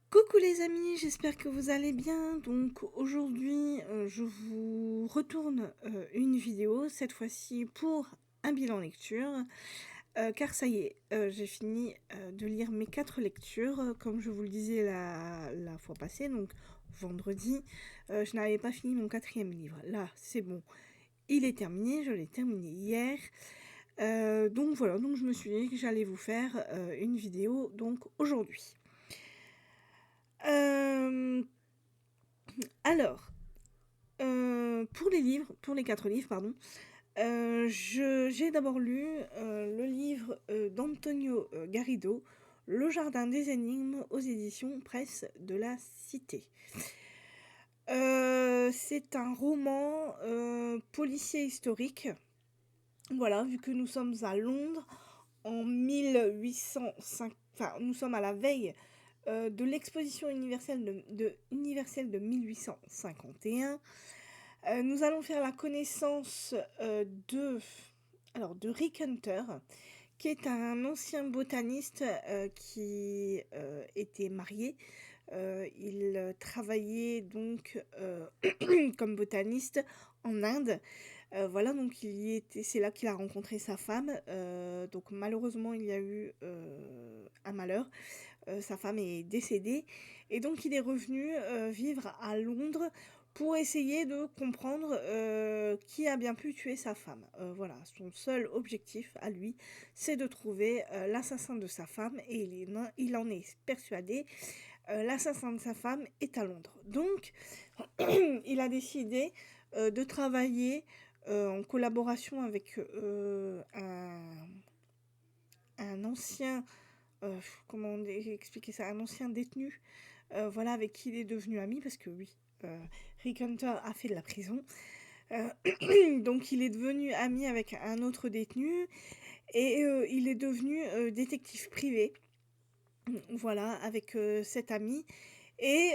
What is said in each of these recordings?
Coucou les amis, j'espère que vous allez bien. Donc aujourd'hui, je vous retourne une vidéo, cette fois-ci pour un bilan lecture, car ça y est, j'ai fini de lire mes 4 lectures, comme je vous le disais la fois passée, donc vendredi, je n'avais pas fini mon quatrième livre. Là, c'est bon, il est terminé, je l'ai terminé hier. Donc voilà, donc je me suis dit que j'allais vous faire une vidéo donc aujourd'hui. Euh, alors, pour les livres, pour les 4 livres, pardon, j'ai d'abord lu le livre d'Antonio Garrido, Le Jardin des Énigmes aux éditions Presse de la Cité. C'est un roman policier historique. Voilà, vu que nous sommes à Londres en 1805, enfin nous sommes à la veille de l'exposition universelle de 1851. Nous allons faire la connaissance de Rick Hunter, qui est un ancien botaniste qui était marié. Il travaillait donc comme botaniste en Inde. Voilà, donc c'est là qu'il a rencontré sa femme. Donc malheureusement, il y a eu un malheur. Sa femme est décédée et donc il est revenu vivre à Londres pour essayer de comprendre qui a bien pu tuer sa femme. Voilà, son seul objectif à lui, c'est de trouver l'assassin de sa femme et il en est persuadé. L'assassin de sa femme est à Londres. Donc, il a décidé de travailler en collaboration avec un ancien, comment expliquer ça, un ancien détenu, voilà, avec qui il est devenu ami, parce que oui, Rick Hunter a fait de la prison. Euh, donc il est devenu ami avec un autre détenu et il est devenu détective privé, voilà, avec cet ami. Et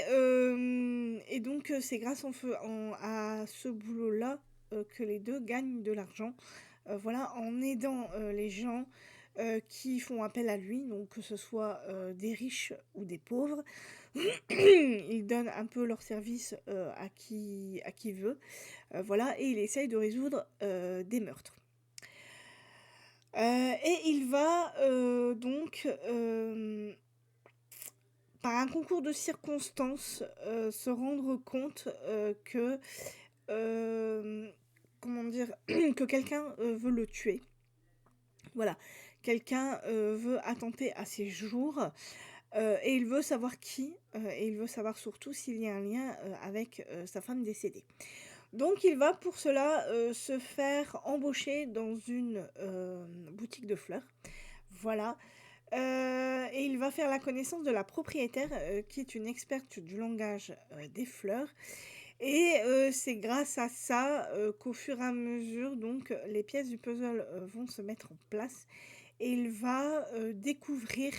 donc c'est grâce à ce boulot-là que les deux gagnent de l'argent, voilà, en aidant les gens qui font appel à lui, donc que ce soit des riches ou des pauvres. Il donne un peu leur service à qui veut, voilà, et il essaye de résoudre des meurtres. Et il va donc, par un concours de circonstances, se rendre compte que, euh, comment dire, que quelqu'un veut le tuer. Voilà, quelqu'un veut attenter à ses jours. Et il veut savoir qui, et il veut savoir surtout s'il y a un lien avec sa femme décédée. Donc il va pour cela se faire embaucher dans une boutique de fleurs. Voilà. Et il va faire la connaissance de la propriétaire qui est une experte du langage des fleurs. Et c'est grâce à ça qu'au fur et à mesure, donc, les pièces du puzzle vont se mettre en place. Et il va découvrir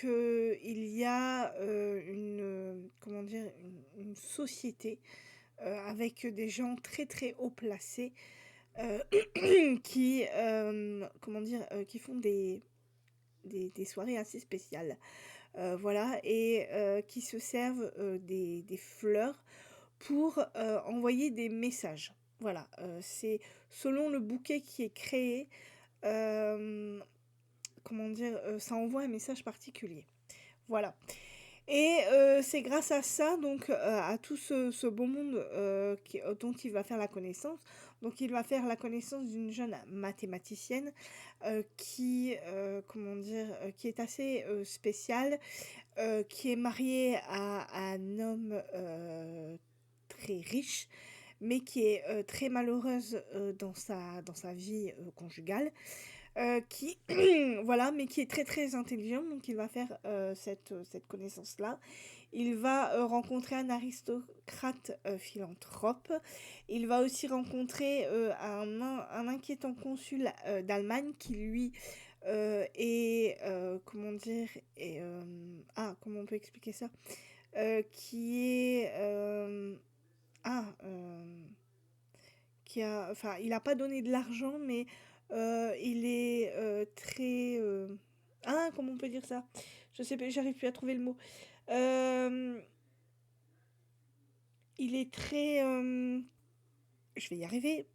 qu'il y a comment dire, une société avec des gens très très haut placés euh, comment dire, qui font des soirées assez spéciales. Voilà, et qui se servent des fleurs pour envoyer des messages. Voilà, c'est selon le bouquet qui est créé, euh, comment dire, ça envoie un message particulier. Voilà. Et c'est grâce à ça, donc à tout ce beau monde dont il va faire la connaissance. Donc il va faire la connaissance d'une jeune mathématicienne comment dire, qui est assez spéciale, qui est mariée à un homme très riche, mais qui est très malheureuse dans sa vie conjugale, qui, voilà, mais qui est très très intelligent, donc il va faire cette connaissance-là. Il va rencontrer un aristocrate philanthrope. Il va aussi rencontrer un inquiétant consul d'Allemagne qui lui est, comment dire, comment on peut expliquer ça, qui est, ah, enfin, il n'a pas donné de l'argent, mais il est très... Ah, comment on peut dire ça? Je sais pas, j'arrive plus à trouver le mot. Euh, il est très... je vais y arriver.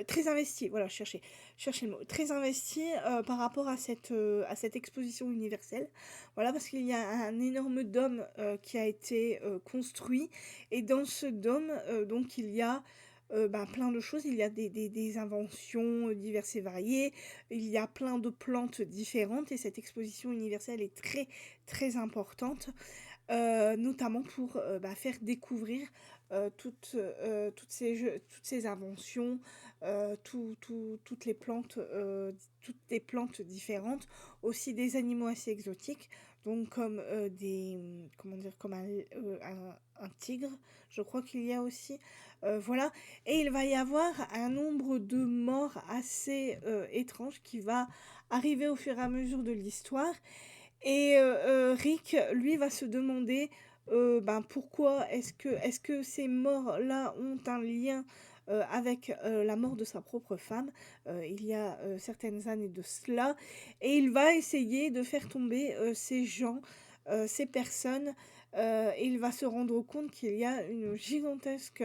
Très investi, voilà, chercher le mot. Très investi par rapport à cette exposition universelle. Voilà, parce qu'il y a un énorme dôme qui a été construit. Et dans ce dôme, donc, il y a plein de choses. Il y a des inventions diverses et variées. Il y a plein de plantes différentes. Et cette exposition universelle est très, très importante. Notamment pour faire découvrir toutes ces inventions, toutes les plantes différentes, aussi des animaux assez exotiques, donc comme comment dire, comme un tigre, je crois qu'il y a aussi, voilà. Et il va y avoir un nombre de morts assez étrange qui va arriver au fur et à mesure de l'histoire. Et Rick, lui, va se demander pourquoi est-ce que ces morts-là ont un lien avec la mort de sa propre femme, il y a certaines années de cela, et il va essayer de faire tomber ces gens, ces personnes, et il va se rendre compte qu'il y a une gigantesque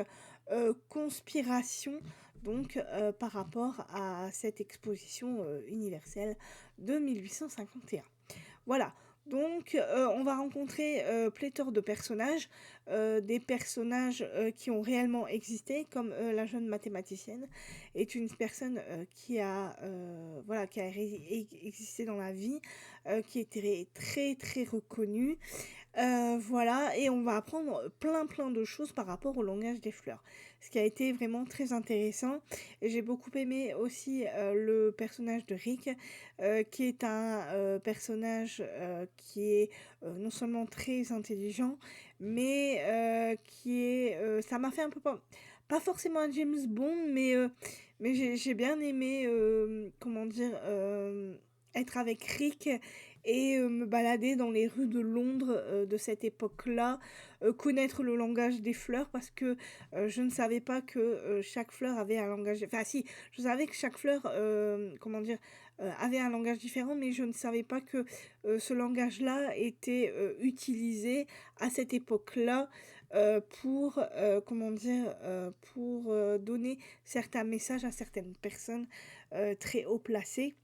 conspiration donc par rapport à cette exposition universelle de 1851. Voilà. Donc, on va rencontrer pléthore de personnages, des personnages qui ont réellement existé, comme la jeune mathématicienne est une personne voilà, qui a existé dans la vie, qui était très très reconnue. Voilà, et on va apprendre plein de choses par rapport au langage des fleurs. Ce qui a été vraiment très intéressant. Et j'ai beaucoup aimé aussi le personnage de Rick, qui est un personnage qui est non seulement très intelligent, mais qui est... ça m'a fait un peu... Pas forcément un James Bond, mais j'ai bien aimé, comment dire, être avec Rick et me balader dans les rues de Londres de cette époque-là, connaître le langage des fleurs parce que je ne savais pas que chaque fleur avait un langage... Enfin si, je savais que chaque fleur, comment dire, avait un langage différent, mais je ne savais pas que ce langage-là était utilisé à cette époque-là pour, comment dire, pour donner certains messages à certaines personnes très haut placées.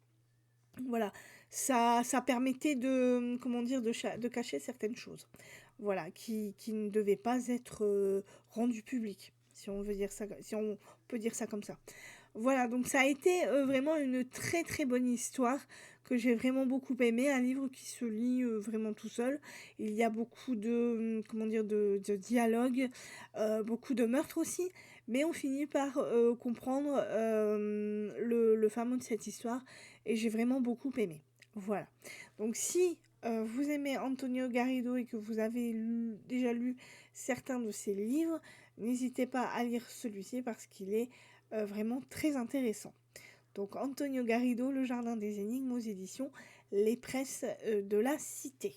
Voilà, ça permettait de, comment dire, de cacher certaines choses, voilà, qui ne devaient pas être rendues publiques, si on veut dire ça, si on peut dire ça comme ça. Voilà, donc ça a été vraiment une très très bonne histoire que j'ai vraiment beaucoup aimé, un livre qui se lit vraiment tout seul. Il y a beaucoup de, comment dire, de dialogues, beaucoup de meurtres aussi, mais on finit par comprendre le fin mot de cette histoire et j'ai vraiment beaucoup aimé. Voilà. Donc si vous aimez Antonio Garrido et que vous avez déjà lu certains de ses livres, n'hésitez pas à lire celui-ci parce qu'il est vraiment très intéressant. Donc Antonio Garrido, Le Jardin des Énigmes aux éditions Les Presses de la Cité.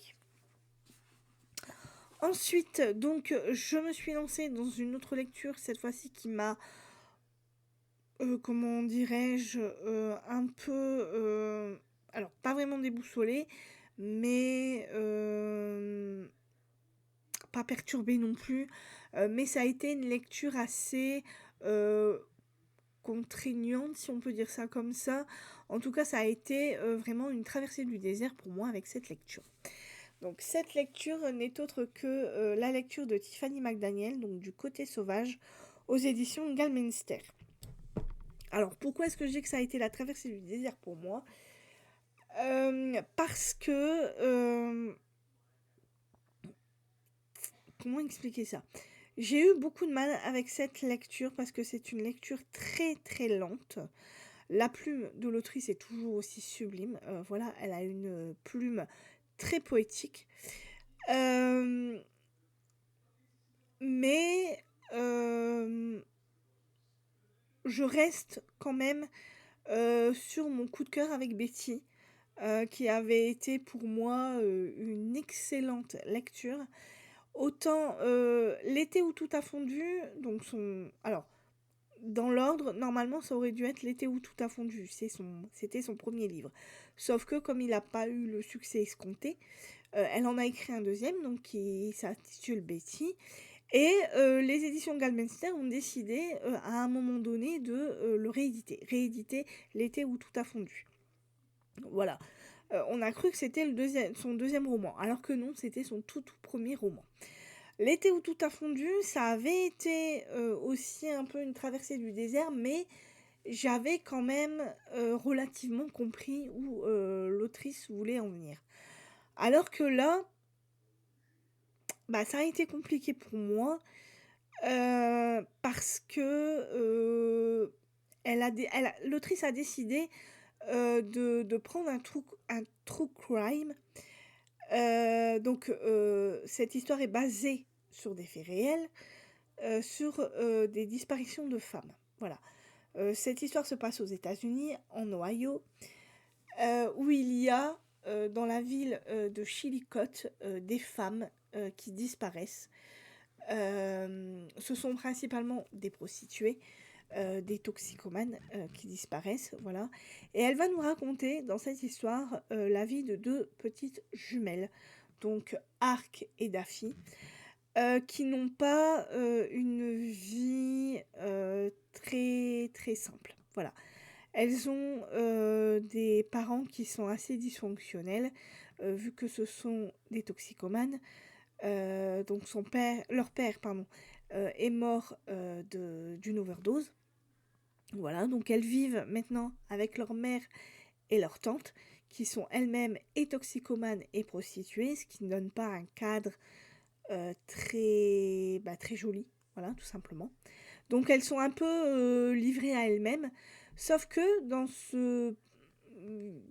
Ensuite, donc, je me suis lancée dans une autre lecture, cette fois-ci qui m'a, comment dirais-je, un peu, alors pas vraiment déboussolée, mais pas perturbée non plus, mais ça a été une lecture assez contraignante, si on peut dire ça comme ça. En tout cas, ça a été vraiment une traversée du désert pour moi avec cette lecture. Donc cette lecture n'est autre que la lecture de Tiffany McDaniel, donc du Côté sauvage, aux éditions Galminster. Alors pourquoi est-ce que je dis que ça a été la traversée du désert pour moi? Parce que... comment expliquer ça? J'ai eu beaucoup de mal avec cette lecture parce que c'est une lecture très très lente. La plume de l'autrice est toujours aussi sublime. Voilà, elle a une plume très poétique. Euh, mais je reste quand même sur mon coup de cœur avec Betty, qui avait été pour moi une excellente lecture. Autant l'été où tout a fondu, donc son... Alors, dans l'ordre, normalement, ça aurait dû être L'été où tout a fondu. C'était son premier livre. Sauf que comme il n'a pas eu le succès escompté, elle en a écrit un deuxième, donc qui s'intitule Betty. Et les éditions Galbenster ont décidé à un moment donné de le rééditer L'été où tout a fondu. Voilà. On a cru que c'était son deuxième roman, alors que non, c'était son tout premier roman. L'été où tout a fondu, ça avait été aussi un peu une traversée du désert, mais j'avais quand même relativement compris où l'autrice voulait en venir. Alors que là, bah, ça a été compliqué pour moi parce que l'autrice a décidé de prendre un true crime. Donc, cette histoire est basée sur des faits réels, sur des disparitions de femmes. Voilà. Cette histoire se passe aux États-Unis, en Ohio, où il y a dans la ville de Chillicothe des femmes qui disparaissent. Ce sont principalement des prostituées, des toxicomanes qui disparaissent, voilà. Et elle va nous raconter dans cette histoire la vie de deux petites jumelles, donc Ark et Daffy, qui n'ont pas une vie très très simple, voilà. Elles ont des parents qui sont assez dysfonctionnels, vu que ce sont des toxicomanes. Donc leur père, pardon, est mort d'une overdose. Voilà, donc elles vivent maintenant avec leur mère et leur tante, qui sont elles-mêmes et toxicomanes et prostituées, ce qui ne donne pas un cadre très joli, voilà, tout simplement. Donc elles sont un peu livrées à elles-mêmes, sauf que dans ce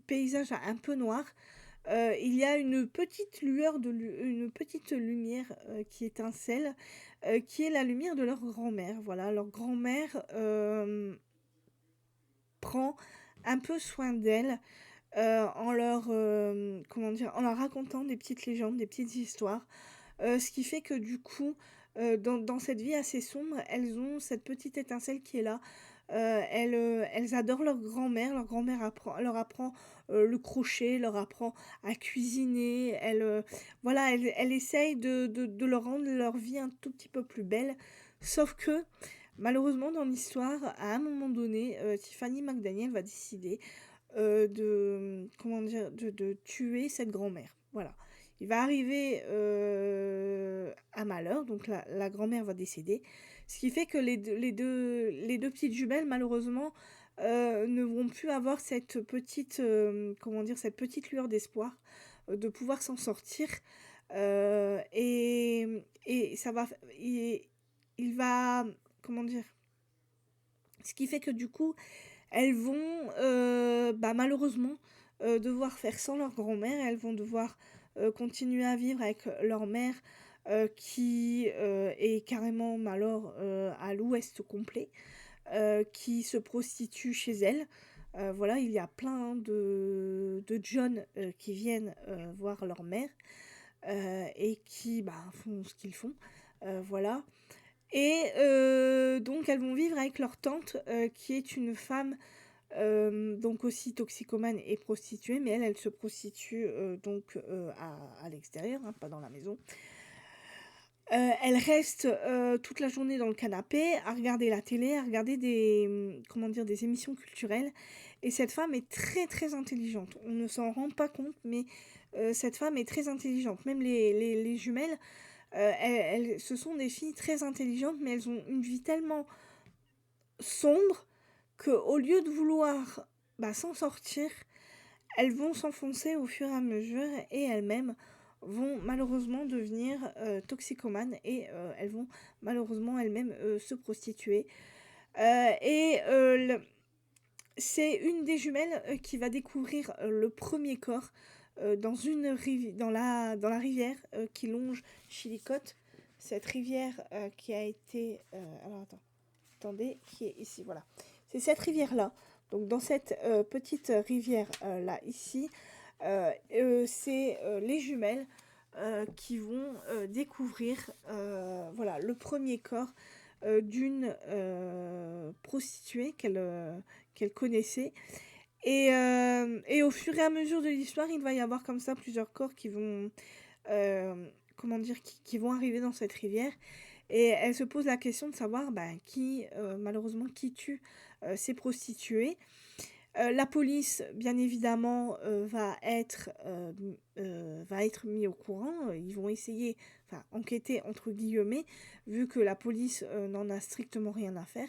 paysage un peu noir, il y a une petite une petite lumière qui étincelle, qui est la lumière de leur grand-mère. Voilà, leur grand-mère prend un peu soin d'elles en en leur racontant des petites légendes, des petites histoires. Ce qui fait que du coup, dans cette vie assez sombre, elles ont cette petite étincelle qui est là. Elles adorent leur grand-mère. Leur grand-mère leur apprend le crochet, leur apprend à cuisiner. Elle essaye de leur rendre leur vie un tout petit peu plus belle. Sauf que, malheureusement, dans l'histoire, à un moment donné, Tiffany McDaniel va décider de tuer cette grand-mère. Voilà. Il va arriver un malheur, donc la grand-mère va décéder, ce qui fait que les deux petites jumelles, malheureusement, ne vont plus avoir cette petite lueur d'espoir de pouvoir s'en sortir. Et ça va... il va... Comment dire? Ce qui fait que du coup, elles vont malheureusement devoir faire sans leur grand-mère. Elles vont devoir continuer à vivre avec leur mère qui est carrément alors à l'ouest complet, qui se prostitue chez elle. Voilà, il y a plein de John qui viennent voir leur mère et qui font ce qu'ils font. Voilà. Et donc elles vont vivre avec leur tante qui est une femme donc aussi toxicomane et prostituée, mais elle se prostitue à l'extérieur, hein, pas dans la maison. Elle reste toute la journée dans le canapé à regarder la télé, à regarder des émissions culturelles. Et cette femme est très très intelligente. On ne s'en rend pas compte, mais cette femme est très intelligente. Même les jumelles, ce sont des filles très intelligentes, mais elles ont une vie tellement sombre qu'au lieu de vouloir s'en sortir, elles vont s'enfoncer au fur et à mesure et elles-mêmes vont malheureusement devenir toxicomanes et elles vont malheureusement elles-mêmes se prostituer. C'est une des jumelles qui va découvrir le premier corps dans la rivière qui longe Chillicothe. Cette rivière qui a été... attendez, qui est ici, voilà. C'est cette rivière-là. Donc dans cette petite rivière-là, ici, c'est les jumelles qui vont découvrir le premier corps d'une prostituée qu'elle connaissait. Et au fur et à mesure de l'histoire, il va y avoir comme ça plusieurs corps qui vont, comment dire, qui vont arriver dans cette rivière. Et elle se pose la question de savoir bah, malheureusement, qui tue ces prostituées. La police, bien évidemment, va être mis au courant. Ils vont essayer, enfin, enquêter entre guillemets, vu que la police n'en a strictement rien à faire.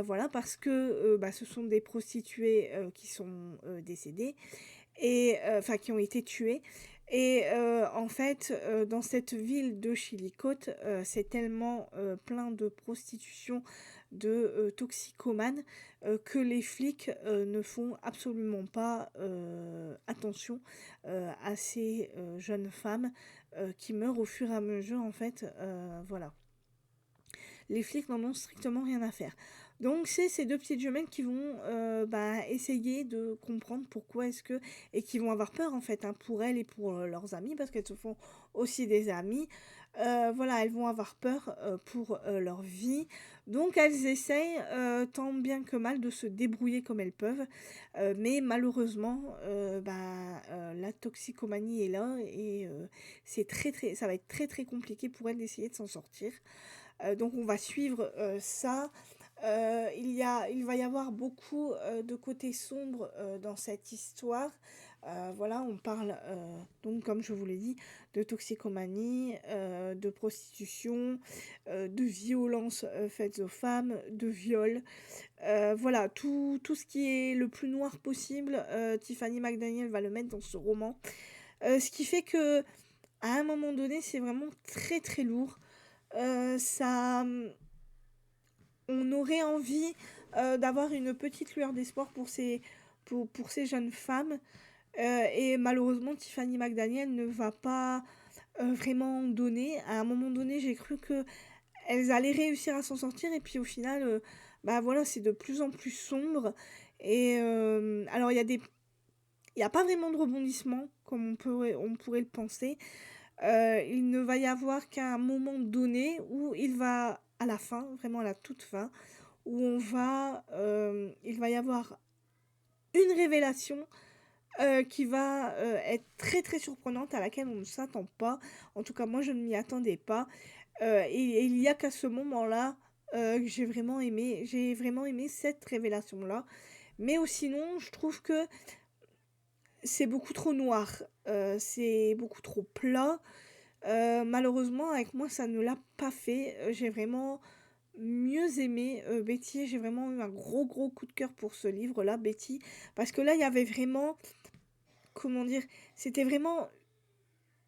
Voilà, parce que bah, ce sont des prostituées qui sont décédées, et enfin qui ont été tuées. Et en fait, dans cette ville de Chillicothe, c'est tellement plein de prostitution, de toxicomanes, que les flics ne font absolument pas attention à ces jeunes femmes qui meurent au fur et à mesure, en fait. Voilà. Les flics n'en ont strictement rien à faire. Donc c'est ces deux petites jumelles qui vont bah, essayer de comprendre pourquoi est-ce que... Et qui vont avoir peur en fait, hein, pour elles et pour leurs amis, parce qu'elles se font aussi des amis. Voilà, elles vont avoir peur pour leur vie. Donc elles essayent tant bien que mal de se débrouiller comme elles peuvent. Mais malheureusement, la toxicomanie est là, et ça va être très très compliqué pour elles d'essayer de s'en sortir. Donc on va suivre ça. Il va y avoir beaucoup de côtés sombres dans cette histoire. Voilà, on parle, donc comme je vous l'ai dit, de toxicomanie, de prostitution, de violences faites aux femmes, de viol. Voilà, tout ce qui est le plus noir possible, Tiffany McDaniel va le mettre dans ce roman. Ce qui fait que à un moment donné, c'est vraiment très très lourd. Ça, on aurait envie d'avoir une petite lueur d'espoir pour ces jeunes femmes. Et malheureusement, Tiffany McDaniel ne va pas vraiment donner. À un moment donné, j'ai cru qu'elles allaient réussir à s'en sortir. Et puis au final, bah voilà, c'est de plus en plus sombre. Et alors, il y a pas vraiment de rebondissement, comme on pourrait le penser. Il ne va y avoir qu'un moment donné où il va, à la fin, vraiment à la toute fin, où il va y avoir une révélation qui va être très très surprenante, à laquelle on ne s'attend pas. En tout cas, moi, je ne m'y attendais pas. Et il y a qu'à ce moment-là que j'ai vraiment aimé cette révélation-là. Mais sinon, je trouve que c'est beaucoup trop noir, c'est beaucoup trop plat. Malheureusement, avec moi, ça ne l'a pas fait. J'ai vraiment mieux aimé Betty. J'ai vraiment eu un gros, gros coup de cœur pour ce livre-là, Betty. Parce que là, il y avait vraiment, comment dire, c'était vraiment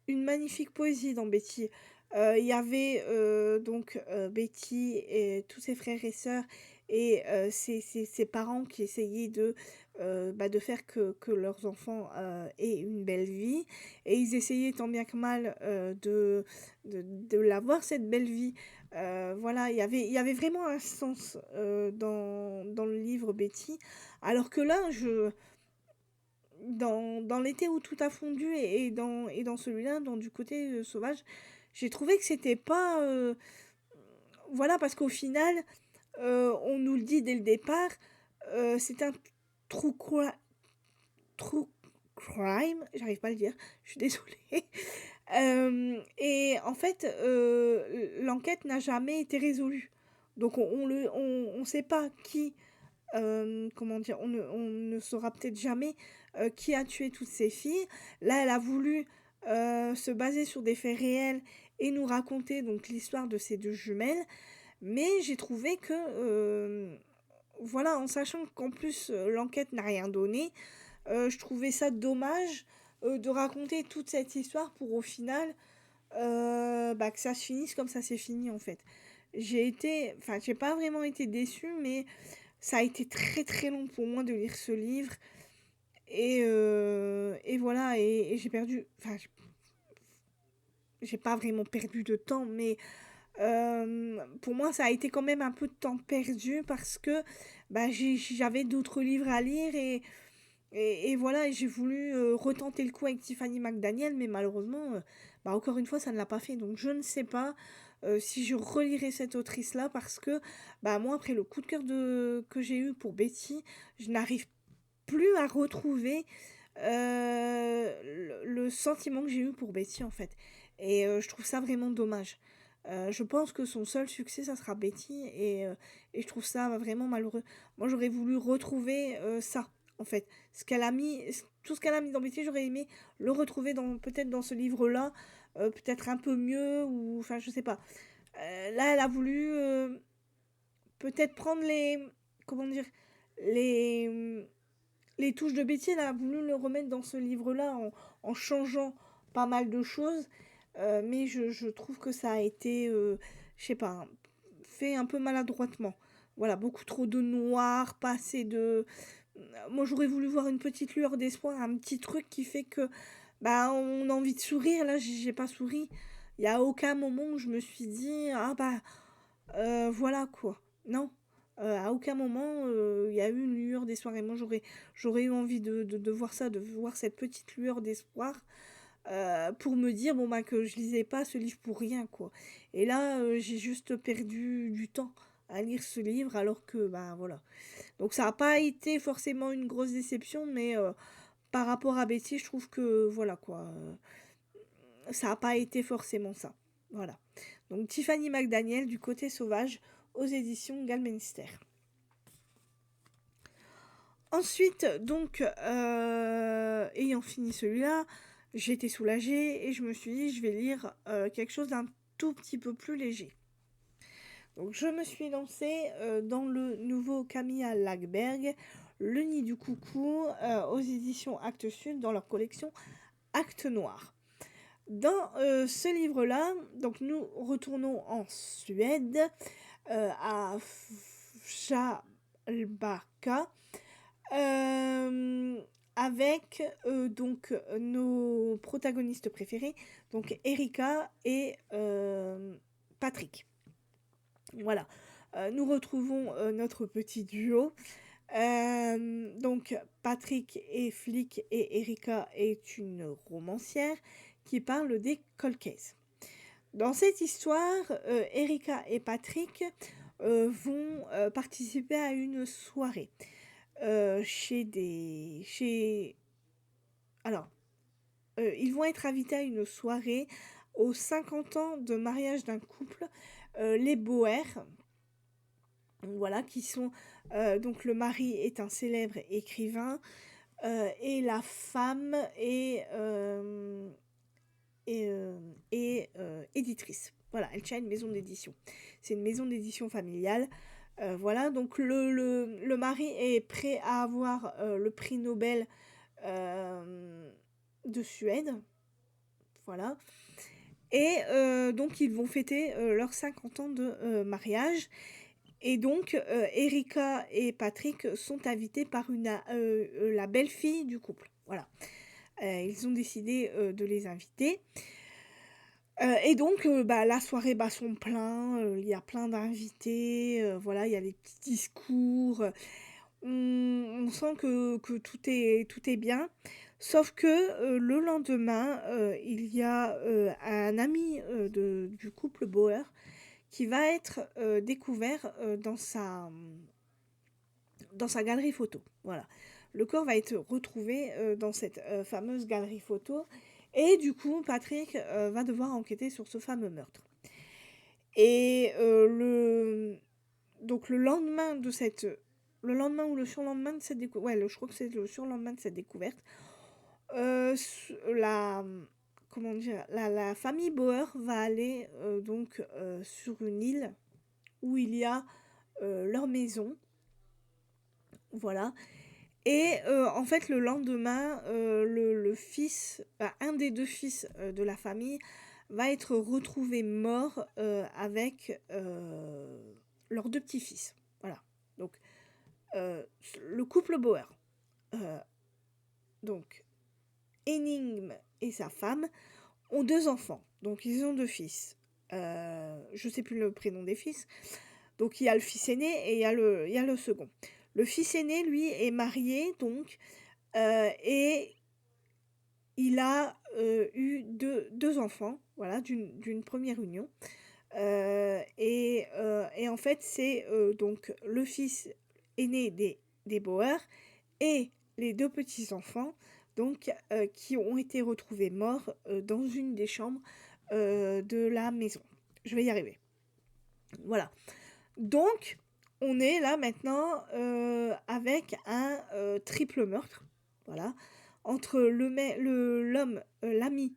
une magnifique poésie dans Betty. Il y avait donc Betty et tous ses frères et sœurs, et ses parents qui essayaient de faire que leurs enfants aient une belle vie. Et ils essayaient tant bien que mal de l'avoir, cette belle vie. Voilà, il y avait vraiment un sens dans le livre Betty. Alors que là, dans l'été où tout a fondu, et dans celui-là, dans du côté sauvage, j'ai trouvé que c'était pas... voilà, parce qu'au final, on nous le dit dès le départ, c'est un true, cri- true crime, j'arrive pas à le dire, je suis désolée. Et en fait, l'enquête n'a jamais été résolue. Donc on sait pas qui, comment dire, on ne saura peut-être jamais qui a tué toutes ces filles. Là, elle a voulu se baser sur des faits réels et nous raconter donc l'histoire de ces deux jumelles. Mais j'ai trouvé que, voilà, en sachant qu'en plus l'enquête n'a rien donné, je trouvais ça dommage de raconter toute cette histoire pour au final que ça se finisse comme ça s'est fini en fait. J'ai pas vraiment été déçue, mais ça a été très très long pour moi de lire ce livre. Et voilà, et j'ai perdu, j'ai pas vraiment perdu de temps, mais pour moi ça a été quand même un peu de temps perdu, parce que j'avais d'autres livres à lire, et voilà, et j'ai voulu retenter le coup avec Tiffany McDaniel, mais malheureusement, encore une fois, ça ne l'a pas fait. Donc je ne sais pas. si je relirais cette autrice-là parce que, bah, moi, après le coup de cœur que j'ai eu pour Betty, je n'arrive plus à retrouver le sentiment que j'ai eu pour Betty, en fait. Et je trouve ça vraiment dommage. Je pense que son seul succès, ça sera Betty, et je trouve ça vraiment malheureux. Moi, j'aurais voulu retrouver ça, en fait. Tout ce qu'elle a mis dans Betty, j'aurais aimé le retrouver peut-être dans ce livre-là, peut-être un peu mieux, ou enfin, je sais pas. Là, elle a voulu peut-être prendre comment dire, les, les touches de Betty, elle a voulu le remettre dans ce livre-là en changeant pas mal de choses. Mais je trouve que ça a été, je sais pas, fait un peu maladroitement. Voilà, beaucoup trop de noir, pas assez de... Moi, j'aurais voulu voir une petite lueur d'espoir, un petit truc qui fait que, bah, on a envie de sourire. Là, j'ai pas souri. Il y a aucun moment où je me suis dit, ah bah, voilà quoi. Non. À aucun moment, il y a eu une lueur d'espoir. Et moi, j'aurais eu envie de voir ça, de voir cette petite lueur d'espoir, pour me dire, bon, bah, que je lisais pas ce livre pour rien, quoi. Et là, j'ai juste perdu du temps à lire ce livre, alors que, bah, voilà. Donc, ça n'a pas été forcément une grosse déception, mais par rapport à Betty, je trouve que, voilà, quoi. Ça n'a pas été forcément ça. Voilà. Donc, Tiffany McDaniel, du côté sauvage, aux éditions Galmenster. Ensuite, donc, ayant fini celui-là, j'étais soulagée et je me suis dit, je vais lire quelque chose d'un tout petit peu plus léger. Donc, je me suis lancée dans le nouveau Camilla Lagerberg, Le Nid du Coucou, aux éditions Actes Sud, dans leur collection Actes Noirs. Dans ce livre-là, donc nous retournons en Suède, à Fjällbacka, avec donc nos protagonistes préférés, donc Erika et Patrick. Voilà. Nous retrouvons notre petit duo. Donc Patrick est flic et Erika est une romancière qui parle des cold cases. Dans cette histoire, Erika et Patrick vont participer à une soirée. Alors, ils vont être invités à une soirée aux 50 ans de mariage d'un couple, les Boer. Voilà, qui sont... donc, le mari est un célèbre écrivain, et la femme est éditrice. Voilà, elle tient une maison d'édition. C'est une maison d'édition familiale. Voilà, donc le mari est prêt à avoir le prix Nobel de Suède. Voilà. Et donc, ils vont fêter leurs 50 ans de mariage. Et donc, Erika et Patrick sont invités par la belle-fille du couple. Voilà. Ils ont décidé de les inviter. Et donc, la soirée bat son plein. Il y a plein d'invités. Voilà, il y a des petits discours. On sent que tout est bien. Sauf que le lendemain, il y a un ami du couple Bauer qui va être découvert dans sa galerie photo. Voilà. Le corps va être retrouvé dans cette fameuse galerie photo. Et du coup, Patrick va devoir enquêter sur ce fameux meurtre. Et donc le lendemain ou le surlendemain de cette découverte, ouais, je crois que c'est le surlendemain de cette découverte, comment dire, la famille Bauer va aller donc sur une île où il y a leur maison. Voilà. Et en fait, le lendemain, le fils, un des deux fils de la famille va être retrouvé mort avec leurs deux petits-fils. Voilà. Donc, le couple Bauer. Donc, Énigme et sa femme ont deux enfants. Donc, ils ont deux fils. Je ne sais plus le prénom des fils. Donc, il y a le fils aîné et il y a le second. Le fils aîné, lui, est marié, donc, et il a eu deux enfants, voilà, d'une première union. Et en fait, c'est donc le fils aîné des Bauer et les deux petits-enfants donc qui ont été retrouvés morts dans une des chambres de la maison. Je vais y arriver. Voilà. Donc, on est là maintenant avec un triple meurtre. Voilà. Entre l'homme, l'ami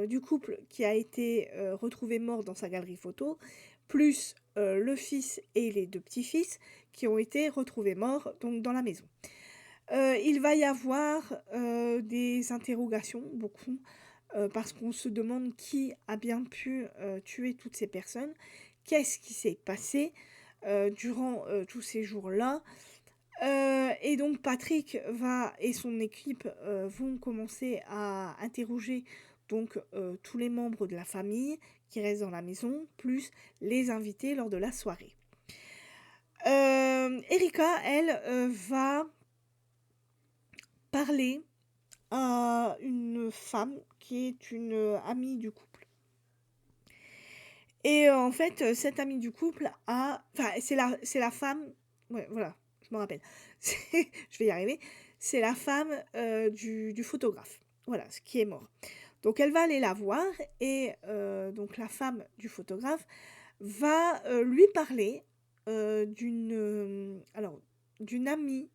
du couple qui a été retrouvé mort dans sa galerie photo, plus le fils et les deux petits-fils qui ont été retrouvés morts donc, dans la maison. Il va y avoir des interrogations, beaucoup, parce qu'on se demande qui a bien pu tuer toutes ces personnes, qu'est-ce qui s'est passé durant tous ces jours-là. Et donc Patrick et son équipe vont commencer à interroger donc tous les membres de la famille qui restent dans la maison, plus les invités lors de la soirée. Erika, elle, va parler à une femme qui est une amie du couple. Et en fait, cette amie du couple enfin, c'est la femme... Ouais, voilà, je me rappelle. Je vais y arriver. C'est la femme du photographe. Voilà, ce qui est mort. Donc, elle va aller la voir et donc la femme du photographe va lui parler d'une amie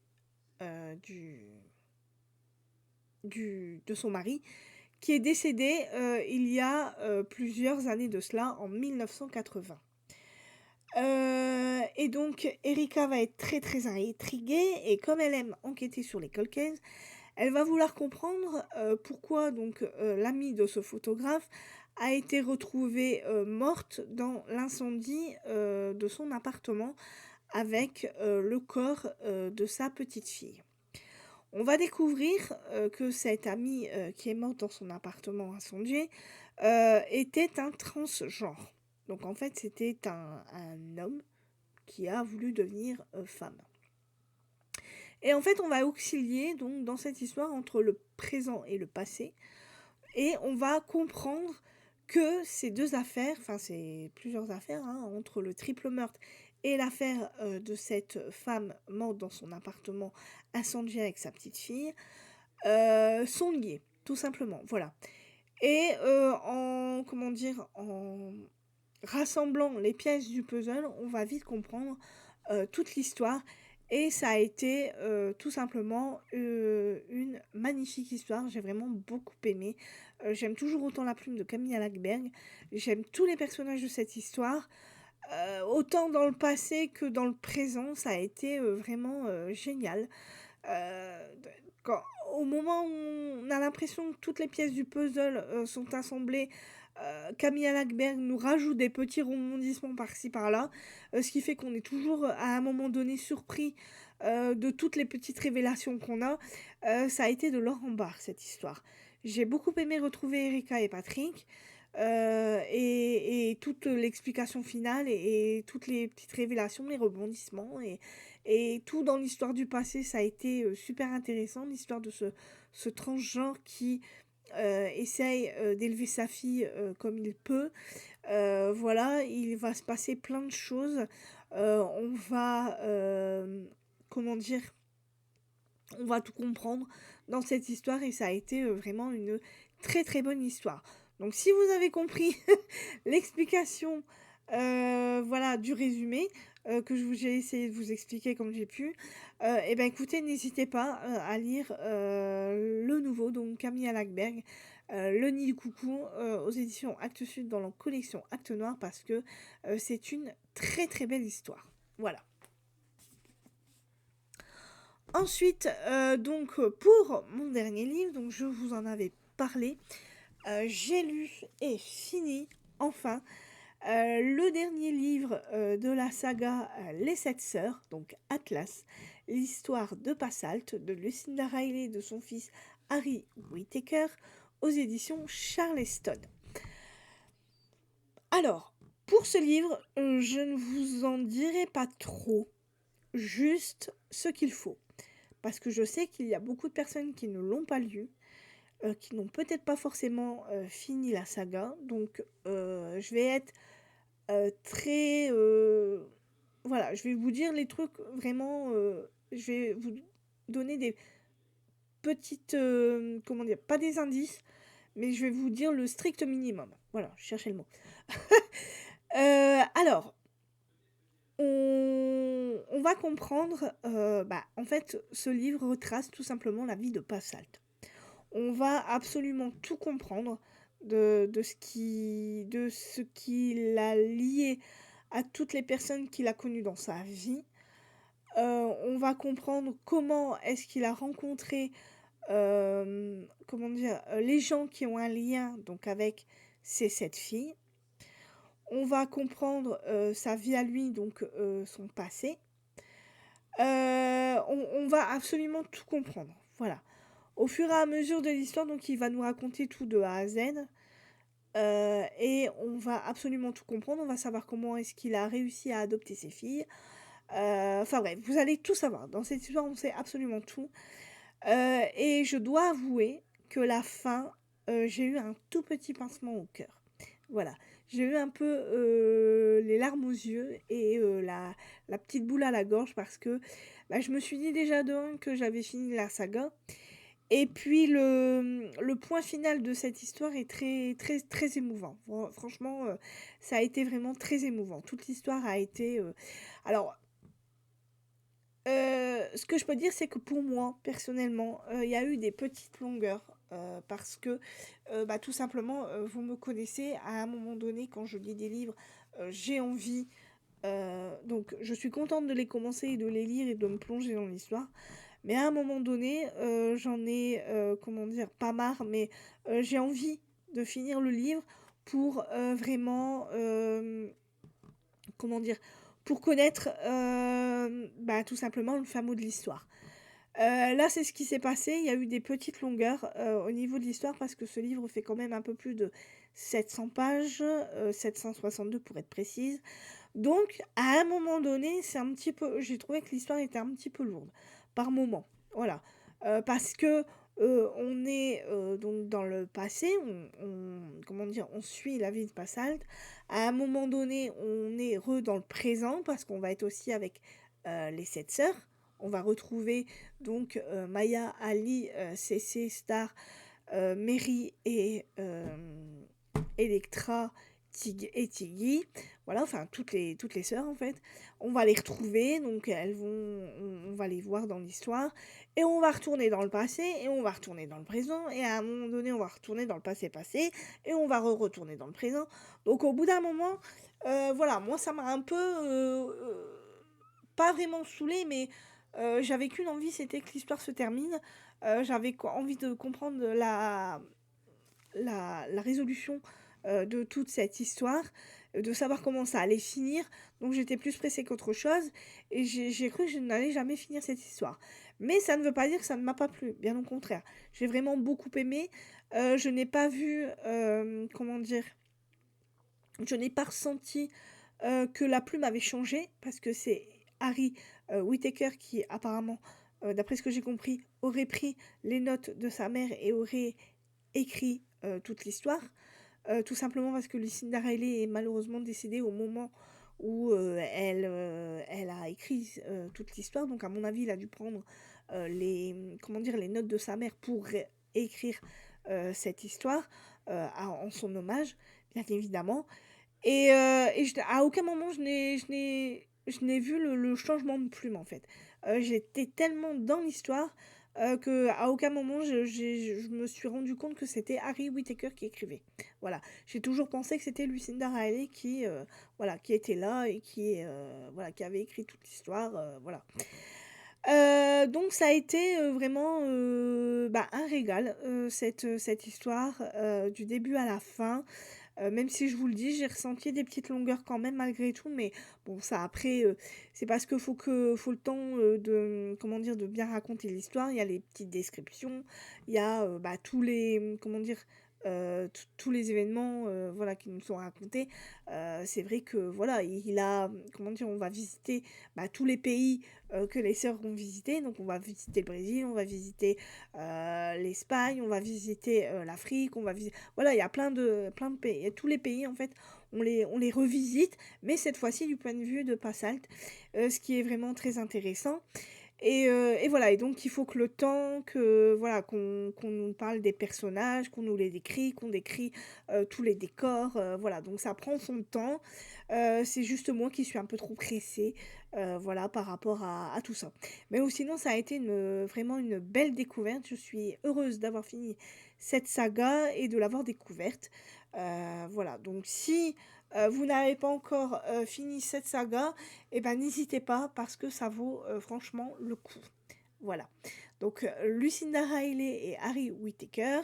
de son mari qui est décédée il y a plusieurs années de cela, en 1980. Et donc, Erika va être très très intriguée et comme elle aime enquêter sur les cold cases, elle va vouloir comprendre pourquoi donc l'amie de ce photographe a été retrouvée morte dans l'incendie de son appartement avec le corps de sa petite fille. On va découvrir que cette amie qui est morte dans son appartement incendié était un transgenre. Donc en fait, c'était un homme qui a voulu devenir femme. Et en fait, on va auxilier donc dans cette histoire entre le présent et le passé. Et on va comprendre que ces deux affaires, enfin c'est plusieurs affaires, hein, entre le triple meurtre et l'affaire de cette femme morte dans son appartement incendié avec sa petite fille, sont liées, tout simplement. Voilà. Et en rassemblant les pièces du puzzle, on va vite comprendre toute l'histoire. Et ça a été tout simplement une magnifique histoire. J'ai vraiment beaucoup aimé. J'aime toujours autant la plume de Camilla Lackberg. J'aime tous les personnages de cette histoire. Autant dans le passé que dans le présent, ça a été vraiment génial. Euh, Au moment où on a l'impression que toutes les pièces du puzzle sont assemblées, Camilla Lackberg nous rajoute des petits rebondissements par-ci par-là, ce qui fait qu'on est toujours à un moment donné surpris de toutes les petites révélations qu'on a. Ça a été de l'or en barre cette histoire. J'ai beaucoup aimé retrouver Erika et Patrick. Et toute l'explication finale et toutes les petites révélations, les rebondissements et tout dans l'histoire du passé, ça a été super intéressant, l'histoire de ce transgenre qui essaye d'élever sa fille comme il peut. Voilà, il va se passer plein de choses. On va, on va tout comprendre dans cette histoire et ça a été vraiment une très très bonne histoire. Donc si vous avez compris l'explication voilà, du résumé que j'ai essayé de vous expliquer comme j'ai pu, et ben écoutez, n'hésitez pas à lire le nouveau, donc Camilla Lackberg, Le Nid du Coucou, aux éditions Actes Sud dans la collection Actes Noir, parce que c'est une très très belle histoire. Voilà. Ensuite, donc pour mon dernier livre, donc je vous en avais parlé, j'ai lu et fini enfin le dernier livre de la saga Les Sept Sœurs, donc Atlas, l'histoire de Passalt, de Lucinda Riley et de son fils Harry Whittaker, aux éditions Charleston. Alors, pour ce livre, je ne vous en dirai pas trop, juste ce qu'il faut. Parce que je sais qu'il y a beaucoup de personnes qui ne l'ont pas lu, qui n'ont peut-être pas forcément fini la saga. Donc, je vais être très, voilà, je vais vous dire les trucs vraiment, je vais vous donner des petites, comment dire? Pas des indices, mais je vais vous dire le strict minimum. Voilà, je cherchais le mot. Alors, on va comprendre, bah, en fait, ce livre retrace tout simplement la vie de Passalt. On va absolument tout comprendre de ce qui l'a lié à toutes les personnes qu'il a connues dans sa vie. On va comprendre comment est-ce qu'il a rencontré, comment dire? Les gens qui ont un lien donc avec ces 7 filles. On va comprendre, sa vie à lui, donc son passé. On va absolument tout comprendre, voilà. Au fur et à mesure de l'histoire, donc il va nous raconter tout de A à Z, et on va absolument tout comprendre. On va savoir comment est-ce qu'il a réussi à adopter ses filles. Enfin bref, vous allez tout savoir. Dans cette histoire, on sait absolument tout. Et je dois avouer que la fin, j'ai eu un tout petit pincement au cœur. Voilà, j'ai eu un peu, les larmes aux yeux et la petite boule à la gorge parce que, bah, je me suis dit déjà de 1 que j'avais fini la saga et puis le point final de cette histoire est très très très émouvant. Franchement, ça a été vraiment très émouvant. Toute l'histoire a été, alors, ce que je peux dire, c'est que pour moi, personnellement, il y a eu des petites longueurs, parce que, bah, tout simplement, vous me connaissez, à un moment donné, quand je lis des livres, j'ai envie, donc je suis contente de les commencer et de les lire et de me plonger dans l'histoire. Mais à un moment donné, j'en ai, comment dire? Pas marre, mais, j'ai envie de finir le livre pour, vraiment, comment dire? Pour connaître, bah, tout simplement le fin mot de l'histoire. Là, c'est ce qui s'est passé. Il y a eu des petites longueurs, au niveau de l'histoire parce que ce livre fait quand même un peu plus de 700 pages, 762 pour être précise. Donc à un moment donné, c'est un petit peu j'ai trouvé que l'histoire était un petit peu lourde, par moments. Voilà. Parce que, on est, donc dans le passé, comment dire? On suit la vie de Passalt. À un moment donné, on est dans le présent parce qu'on va être aussi avec, les 7 sœurs. On va retrouver donc, Maya, Ali, Cécé, Star, Mary et Electra, Tig et Tiggy. Voilà, enfin toutes les sœurs en fait. On va les retrouver, donc elles vont on va les voir dans l'histoire et on va retourner dans le passé et on va retourner dans le présent et à un moment donné, on va retourner dans le passé et on va retourner dans le présent. Donc au bout d'un moment, voilà, moi ça m'a un peu, pas vraiment saoulée, mais j'avais qu'une envie, c'était que l'histoire se termine. J'avais envie de comprendre la résolution, de toute cette histoire, de savoir comment ça allait finir. Donc j'étais plus pressée qu'autre chose et j'ai cru que je n'allais jamais finir cette histoire. Mais ça ne veut pas dire que ça ne m'a pas plu, bien au contraire. J'ai vraiment beaucoup aimé. Je n'ai pas vu, comment dire? Je n'ai pas ressenti, que la plume avait changé parce que c'est Harry, Whittaker qui apparemment, d'après ce que j'ai compris, aurait pris les notes de sa mère et aurait écrit, toute l'histoire. Tout simplement parce que Lucinda Riley est malheureusement décédée au moment où, elle a écrit, toute l'histoire. Donc à mon avis, il a dû prendre, comment dire? Les notes de sa mère pour écrire, cette histoire, en son hommage, bien évidemment. Et à aucun moment je n'ai vu le changement de plume, en fait. J'étais tellement dans l'histoire, qu'à aucun moment je me suis rendu compte que c'était Harry Whittaker qui écrivait. Voilà. J'ai toujours pensé que c'était Lucinda Riley qui, voilà, qui était là et qui, voilà, qui avait écrit toute l'histoire, voilà. Donc ça a été, vraiment, bah, un régal, cette histoire, du début à la fin. Même si je vous le dis, j'ai ressenti des petites longueurs quand même malgré tout, mais bon ça après, c'est parce que faut le temps, comment dire? De bien raconter l'histoire. Il y a les petites descriptions, il y a, bah, tous les, comment dire? tous les événements, voilà, qui nous sont racontés. C'est vrai que, voilà, il a, comment dire? On va visiter, bah, tous les pays, que les sœurs vont visiter. Donc on va visiter le Brésil, on va visiter, l'Espagne, on va visiter, l'Afrique, on va visiter. Voilà, il y a plein de pays et tous les pays, en fait, on les revisite, mais cette fois-ci du point de vue de Passalt, ce qui est vraiment très intéressant. Et voilà, et donc il faut que le temps que voilà, qu'on nous parle des personnages, qu'on nous les décrit, qu'on décrit, tous les décors, voilà, donc ça prend son temps. C'est juste moi qui suis un peu trop pressée, voilà, par rapport à tout ça. Mais ou sinon ça a été vraiment une belle découverte. Je suis heureuse d'avoir fini cette saga et de l'avoir découverte. Voilà, donc si, vous n'avez pas encore, fini cette saga, et ben, n'hésitez pas parce que ça vaut, franchement le coup. Voilà. Donc, Lucinda Riley et Harry Whittaker.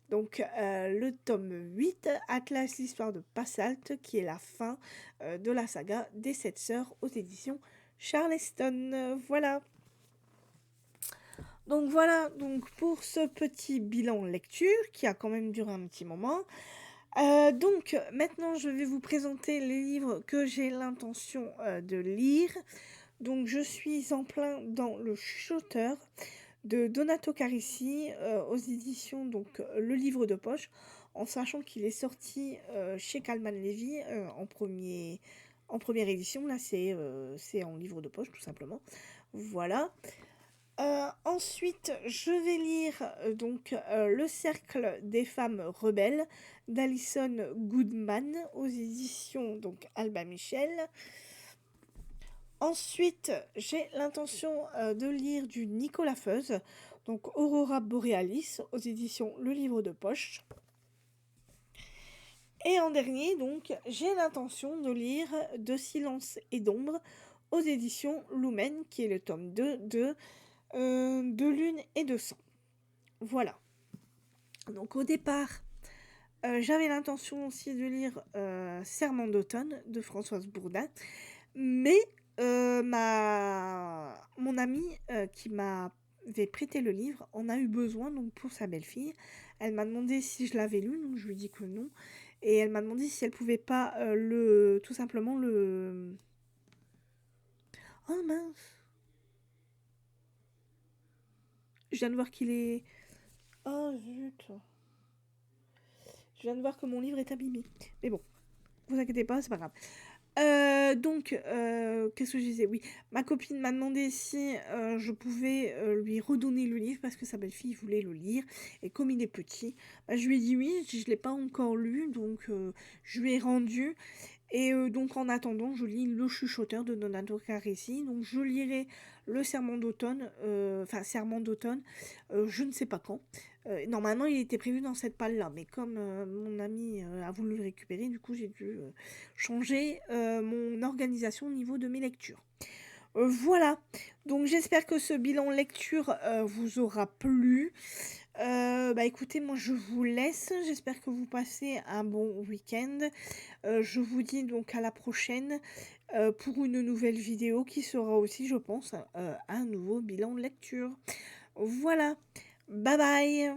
Donc, le tome 8, Atlas, l'histoire de Passalt, qui est la fin, de la saga des Sept Sœurs aux éditions Charleston. Voilà. Donc voilà, donc pour ce petit bilan lecture qui a quand même duré un petit moment. Donc maintenant je vais vous présenter les livres que j'ai l'intention, de lire. Donc je suis en plein dans Le Chuchoteur de Donato Carisi, aux éditions donc Le Livre de Poche, en sachant qu'il est sorti, chez Calman Levy, en première édition. Là c'est en livre de poche tout simplement. Voilà. Ensuite, je vais lire donc Le Cercle des femmes rebelles d'Alison Goodman aux éditions donc Albin Michel. Ensuite, j'ai l'intention de lire du Nicolas Feuze, donc Aurora Borealis aux éditions Le Livre de Poche. Et en dernier, donc, j'ai l'intention de lire De Silence et d'Ombre aux éditions Lumen, qui est le tome 2 de Lune et de Sang. Voilà. Donc au départ, j'avais l'intention aussi de lire Serment d'automne de Françoise Bourdin, mais mon amie qui m'avait prêté le livre en a eu besoin donc pour sa belle-fille. Elle m'a demandé si je l'avais lu, donc je lui ai dit que non. Et elle m'a demandé si elle pouvait pas tout simplement le... Oh mince! Je viens de voir qu'il est... Oh zut! Je viens de voir que mon livre est abîmé. Mais bon, vous inquiétez pas, c'est pas grave. Donc, qu'est-ce que je disais? Oui, ma copine m'a demandé si je pouvais lui redonner le livre parce que sa belle-fille voulait le lire. Et comme il est petit, bah, je lui ai dit oui, je ne l'ai pas encore lu, donc je lui ai rendu. Et donc en attendant, je lis Le Chuchoteur de Donato Carisi. Donc je lirai le Serment d'automne, Serment d'automne, je ne sais pas quand. Normalement, il était prévu dans cette palle-là, mais comme mon ami a voulu le récupérer, du coup, j'ai dû changer mon organisation au niveau de mes lectures. Voilà, donc j'espère que ce bilan lecture vous aura plu. Bah écoutez, moi je vous laisse, j'espère que vous passez un bon week-end. Je vous dis donc à la prochaine pour une nouvelle vidéo qui sera aussi, je pense, un nouveau bilan de lecture. Voilà, bye bye!